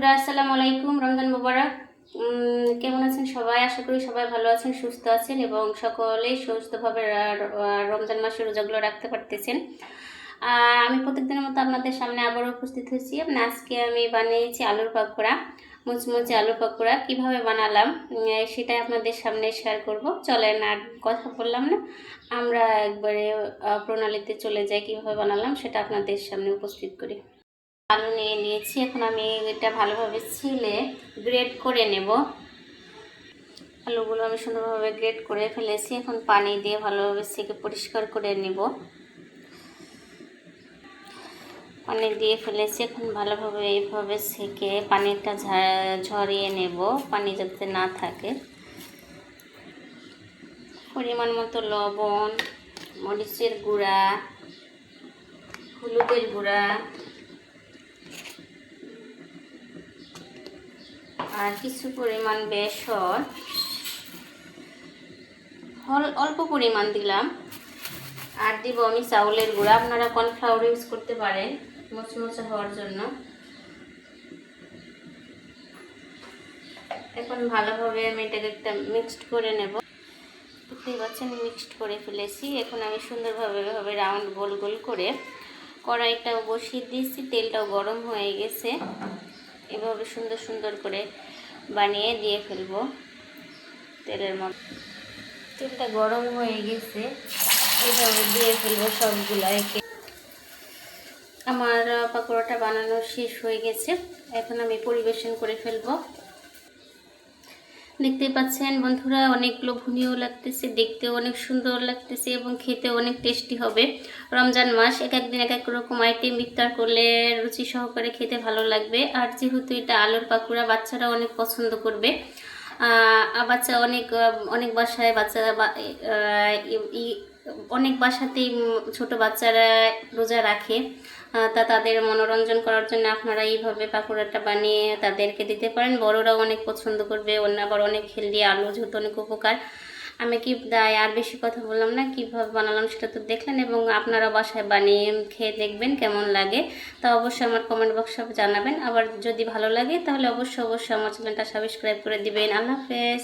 আসসালামু আলাইকুম, রমজান মোবারক। কেমন আছেন সবাই? আশা করি সবাই ভালো আছেন, সুস্থ আছেন এবং সকলেই সুস্থভাবে রমজান মাসের রোজাগুলো রাখতে পারতেছেন। আমি প্রত্যেকদিনের মতো আপনাদের সামনে আবারও উপস্থিত হয়েছি। আজকে আমি বানিয়েছি আলুর পাকোড়া, মুচমুচে আলুর পাকোড়া। কীভাবে বানালাম সেটাই আপনাদের সামনে শেয়ার করব। চলেন আর কথা বললাম না, আমরা একবারে প্রণালীতে চলে যাই। কীভাবে বানালাম সেটা আপনাদের সামনে উপস্থিত করি। আলু নিয়ে নিয়েছি, এখন আমি এটা ভালোভাবে ছিলে গ্রেট করে নেব। আলুগুলো আমি সুন্দরভাবে গ্রেট করে ফেলেছি, এখন পানি দিয়ে ভালোভাবে সেকে পরিষ্কার করে নেব। পানি দিয়ে ফেলেছি, এখন ভালোভাবে এইভাবে সেকে পানিটা ঝরিয়ে নেব, পানি যাতে না থাকে। পরিমাণ মতো লবণ, মরিচের গুঁড়া, হলুদের গুঁড়া আর কিছু পরিমাণ বেসন, অল্প পরিমাণ দিলাম। আর দিব আমি চাউলের গুঁড়া, আপনারা কর্নফ্লাওয়ার ইউজ করতে পারেন মুচমুচে হওয়ার জন্য। এখন ভালোভাবে আমি এটাকে একটা মিক্সড করে নেব। দেখতেই পাচ্ছেন মিক্সড করে ফেলেছি। এখন আমি সুন্দরভাবে এভাবে রাউন্ড গোল গোল করে কড়াইটাও বসিয়ে দিয়েছি, তেলটাও গরম হয়ে গেছে। এভাবে সুন্দর সুন্দর করে বানিয়ে দিয়ে ফেলবো তেলের মধ্যে। তেলটা গরম হয়ে গেছে, এইভাবে দিয়ে ফেলবো সবগুলা একে। আমার পাকোড়াটা বানানো শেষ হয়ে গেছে, এখন আমি পরিবেশন করে ফেলবো। দেখতেই পাচ্ছেন বন্ধুরা, অনেক লোভনীয় লাগতেছে, দেখতেও অনেক সুন্দর লাগতেছে এবং খেতে অনেক টেস্টি হবে। রমজান মাস, এক একদিন এক এক রকম আইটেম ইফতার করলে রুচি সহকারে খেতে ভালো লাগবে। আর যেহেতু এটা আলুর পাকোড়া, বাচ্চারা অনেক পছন্দ করবে। বাচ্চা অনেক বাসায় অনেক বাসাতেই ছোট বাচ্চারা রোজা রাখে, তাদের মনোরঞ্জন করার জন্য আপনারা এইভাবে পাকোড়াটা বানিয়ে তাদেরকে দিতে পারেন। বড়রাও অনেক পছন্দ করবে, আবার অনেক হেলদি, আলু যেহেতু অনেক উপকার। আমি আর বেশি কথা বললাম না, কীভাবে বানালাম সেটা তো দেখলেন এবং আপনারা বাসায় বানিয়ে খেয়ে দেখবেন কেমন লাগে। তা অবশ্যই আমার কমেন্ট বক্সে জানাবেন। আবার যদি ভালো লাগে তাহলে অবশ্যই আমার চ্যানেলটা সাবস্ক্রাইব করে দিবেন। আল্লাহ হাফেজ।